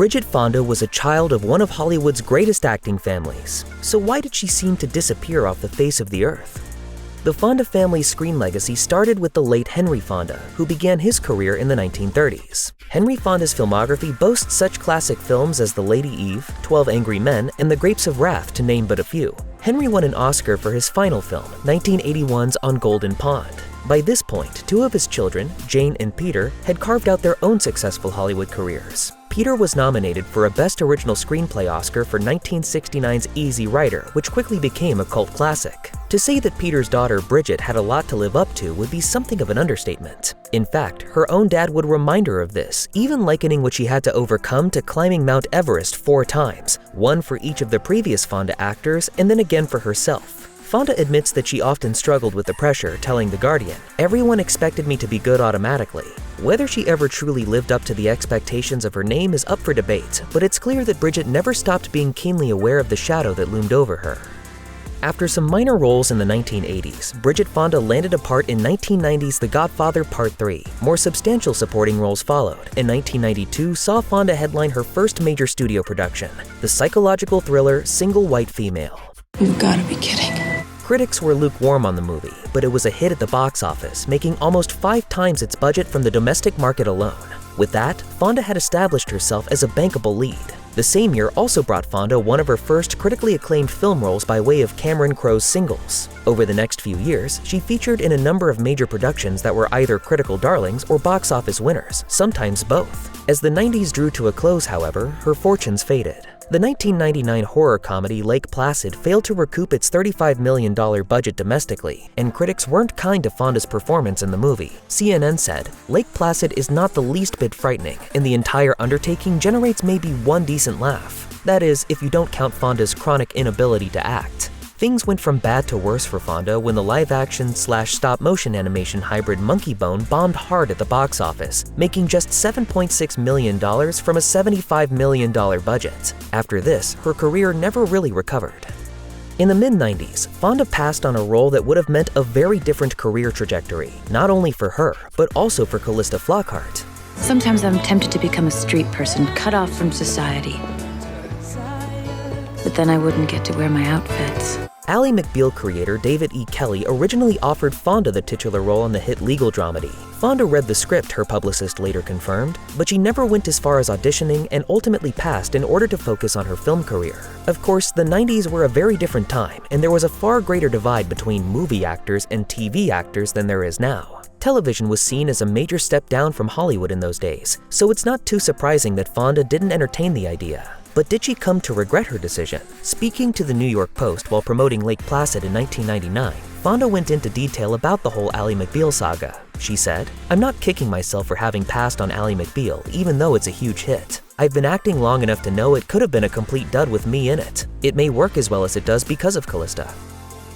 Bridget Fonda was a child of one of Hollywood's greatest acting families, so why did she seem to disappear off the face of the earth? The Fonda family's screen legacy started with the late Henry Fonda, who began his career in the 1930s. Henry Fonda's filmography boasts such classic films as The Lady Eve, 12 Angry Men, and The Grapes of Wrath, to name but a few. Henry won an Oscar for his final film, 1981's On Golden Pond. By this point, two of his children, Jane and Peter, had carved out their own successful Hollywood careers. Peter was nominated for a Best Original Screenplay Oscar for 1969's Easy Rider, which quickly became a cult classic. To say that Peter's daughter Bridget had a lot to live up to would be something of an understatement. In fact, her own dad would remind her of this, even likening what she had to overcome to climbing Mount Everest 4 times, one for each of the previous Fonda actors and then again for herself. Fonda admits that she often struggled with the pressure, telling The Guardian, "Everyone expected me to be good automatically." Whether she ever truly lived up to the expectations of her name is up for debate, but it's clear that Bridget never stopped being keenly aware of the shadow that loomed over her. After some minor roles in the 1980s, Bridget Fonda landed a part in 1990's The Godfather Part 3. More substantial supporting roles followed. In 1992 saw Fonda headline her first major studio production, the psychological thriller Single White Female. You've got to be kidding. Critics were lukewarm on the movie, but it was a hit at the box office, making almost 5 times its budget from the domestic market alone. With that, Fonda had established herself as a bankable lead. The same year also brought Fonda one of her first critically acclaimed film roles by way of Cameron Crowe's Singles. Over the next few years, she featured in a number of major productions that were either critical darlings or box office winners, sometimes both. As the 90s drew to a close, however, her fortunes faded. The 1999 horror comedy Lake Placid failed to recoup its $35 million budget domestically, and critics weren't kind to Fonda's performance in the movie. CNN said, "Lake Placid is not the least bit frightening, and the entire undertaking generates maybe one decent laugh. That is, if you don't count Fonda's chronic inability to act." Things went from bad to worse for Fonda when the live-action / stop-motion animation hybrid Monkey Bone bombed hard at the box office, making just $7.6 million from a $75 million budget. After this, her career never really recovered. In the mid-90s, Fonda passed on a role that would have meant a very different career trajectory, not only for her, but also for Callista Flockhart. Sometimes I'm tempted to become a street person, cut off from society. But then I wouldn't get to wear my outfits. Ally McBeal creator David E. Kelley originally offered Fonda the titular role in the hit legal dramedy. Fonda read the script, her publicist later confirmed, but she never went as far as auditioning and ultimately passed in order to focus on her film career. Of course, the 90s were a very different time, and there was a far greater divide between movie actors and TV actors than there is now. Television was seen as a major step down from Hollywood in those days, so it's not too surprising that Fonda didn't entertain the idea. But did she come to regret her decision? Speaking to the New York Post while promoting Lake Placid in 1999, Fonda went into detail about the whole Ally McBeal saga. She said, "I'm not kicking myself for having passed on Ally McBeal, even though it's a huge hit. I've been acting long enough to know it could have been a complete dud with me in it. It may work as well as it does because of Callista."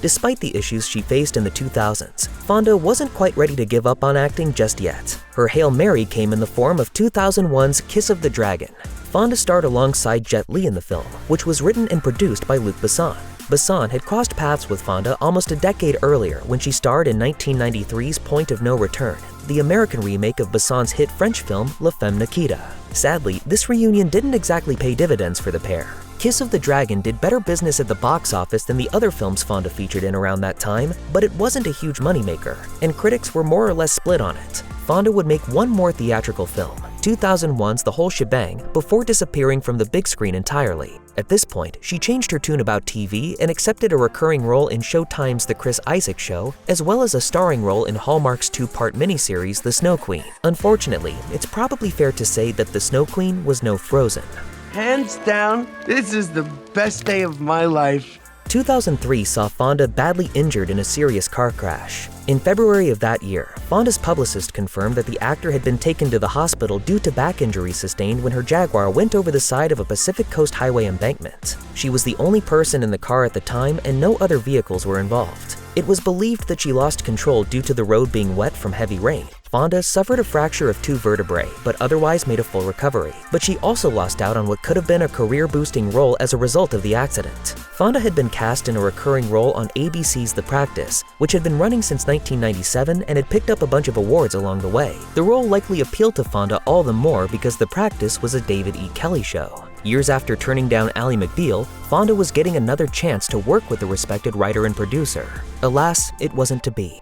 Despite the issues she faced in the 2000s, Fonda wasn't quite ready to give up on acting just yet. Her Hail Mary came in the form of 2001's Kiss of the Dragon. Fonda starred alongside Jet Li in the film, which was written and produced by Luc Besson. Besson had crossed paths with Fonda almost a decade earlier when she starred in 1993's Point of No Return, the American remake of Besson's hit French film La Femme Nikita. Sadly, this reunion didn't exactly pay dividends for the pair. Kiss of the Dragon did better business at the box office than the other films Fonda featured in around that time, but it wasn't a huge moneymaker, and critics were more or less split on it. Fonda would make one more theatrical film, 2001's The Whole Shebang, before disappearing from the big screen entirely. At this point, she changed her tune about TV and accepted a recurring role in Showtime's The Chris Isaak Show, as well as a starring role in Hallmark's 2-part miniseries The Snow Queen. Unfortunately, it's probably fair to say that The Snow Queen was no Frozen. Hands down, this is the best day of my life. 2003 saw Fonda badly injured in a serious car crash. In February of that year, Fonda's publicist confirmed that the actor had been taken to the hospital due to back injuries sustained when her Jaguar went over the side of a Pacific Coast Highway embankment. She was the only person in the car at the time and no other vehicles were involved. It was believed that she lost control due to the road being wet from heavy rain. Fonda suffered a fracture of 2 vertebrae, but otherwise made a full recovery. But she also lost out on what could have been a career-boosting role as a result of the accident. Fonda had been cast in a recurring role on ABC's The Practice, which had been running since 1997 and had picked up a bunch of awards along the way. The role likely appealed to Fonda all the more because The Practice was a David E. Kelley show. Years after turning down Ally McBeal, Fonda was getting another chance to work with the respected writer and producer. Alas, it wasn't to be.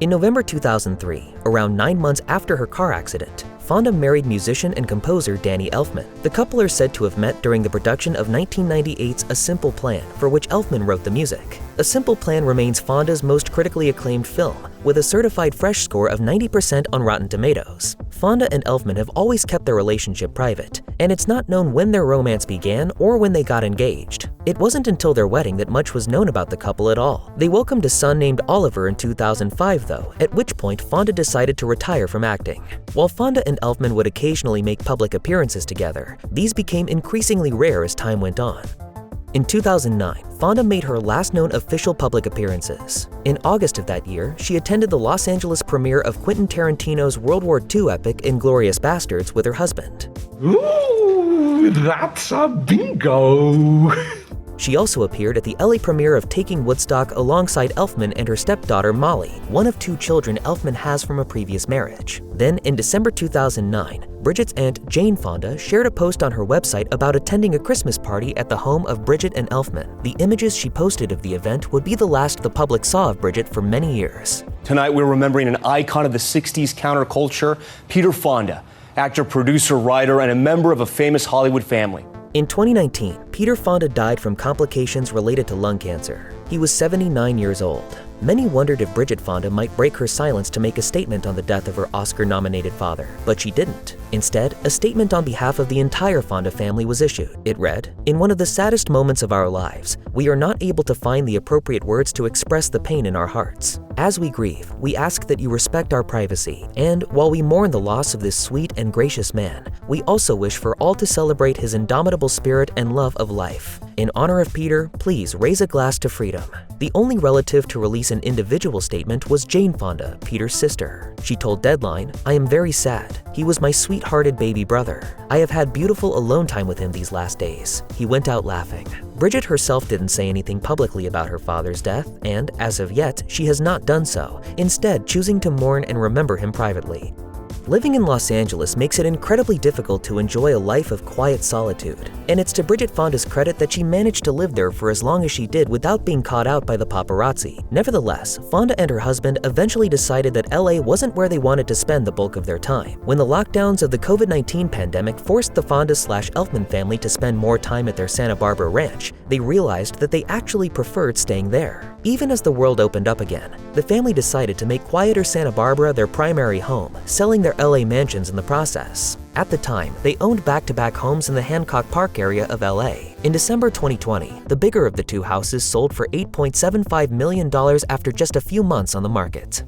In November 2003, around 9 months after her car accident, Fonda married musician and composer Danny Elfman. The couple are said to have met during the production of 1998's A Simple Plan, for which Elfman wrote the music. A Simple Plan remains Fonda's most critically acclaimed film, with a certified fresh score of 90% on Rotten Tomatoes. Fonda and Elfman have always kept their relationship private, and it's not known when their romance began or when they got engaged. It wasn't until their wedding that much was known about the couple at all. They welcomed a son named Oliver in 2005 though, at which point Fonda decided to retire from acting. While Fonda and Elfman would occasionally make public appearances together, these became increasingly rare as time went on. In 2009, Fonda made her last known official public appearances. In August of that year, she attended the Los Angeles premiere of Quentin Tarantino's World War II epic Inglourious Basterds with her husband. Ooh, that's a bingo! She also appeared at the LA premiere of Taking Woodstock alongside Elfman and her stepdaughter Molly, one of 2 children Elfman has from a previous marriage. Then, in December 2009, Bridget's aunt Jane Fonda shared a post on her website about attending a Christmas party at the home of Bridget and Elfman. The images she posted of the event would be the last the public saw of Bridget for many years. Tonight, we're remembering an icon of the 60s counterculture, Peter Fonda, actor, producer, writer, and a member of a famous Hollywood family. In 2019, Peter Fonda died from complications related to lung cancer. He was 79 years old. Many wondered if Bridget Fonda might break her silence to make a statement on the death of her Oscar-nominated father, but she didn't. Instead, a statement on behalf of the entire Fonda family was issued. It read, "In one of the saddest moments of our lives, we are not able to find the appropriate words to express the pain in our hearts. As we grieve, we ask that you respect our privacy, and while we mourn the loss of this sweet and gracious man, we also wish for all to celebrate his indomitable spirit and love of life. In honor of Peter, please raise a glass to freedom." The only relative to release an individual statement was Jane Fonda, Peter's sister. She told Deadline, "I am very sad. He was my sweethearted baby brother. I have had beautiful alone time with him these last days. He went out laughing." Bridget herself didn't say anything publicly about her father's death, and as of yet, she has not done so, instead choosing to mourn and remember him privately. Living in Los Angeles makes it incredibly difficult to enjoy a life of quiet solitude, and it's to Bridget Fonda's credit that she managed to live there for as long as she did without being caught out by the paparazzi. Nevertheless, Fonda and her husband eventually decided that LA wasn't where they wanted to spend the bulk of their time. When the lockdowns of the COVID-19 pandemic forced the Fonda/Elfman family to spend more time at their Santa Barbara ranch, they realized that they actually preferred staying there. Even as the world opened up again, the family decided to make quieter Santa Barbara their primary home, selling their LA mansions in the process. At the time, they owned back-to-back homes in the Hancock Park area of LA. In December 2020, the bigger of the 2 houses sold for $8.75 million after just a few months on the market.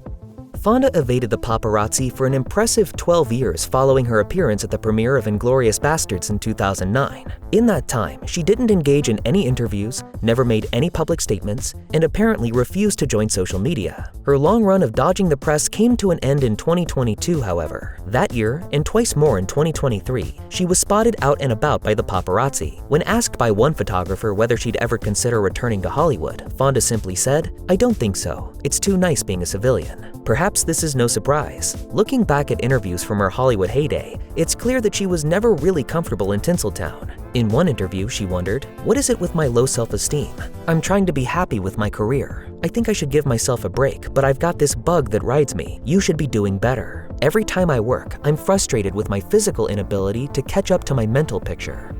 Fonda evaded the paparazzi for an impressive 12 years following her appearance at the premiere of Inglourious Basterds in 2009. In that time, she didn't engage in any interviews, never made any public statements, and apparently refused to join social media. Her long run of dodging the press came to an end in 2022, however. That year, and twice more in 2023, she was spotted out and about by the paparazzi. When asked by one photographer whether she'd ever consider returning to Hollywood, Fonda simply said, "I don't think so. It's too nice being a civilian." Perhaps this is no surprise. Looking back at interviews from her Hollywood heyday, it's clear that she was never really comfortable in Tinseltown. In one interview, she wondered, "What is it with my low self-esteem? I'm trying to be happy with my career. I think I should give myself a break, but I've got this bug that rides me. You should be doing better. Every time I work, I'm frustrated with my physical inability to catch up to my mental picture."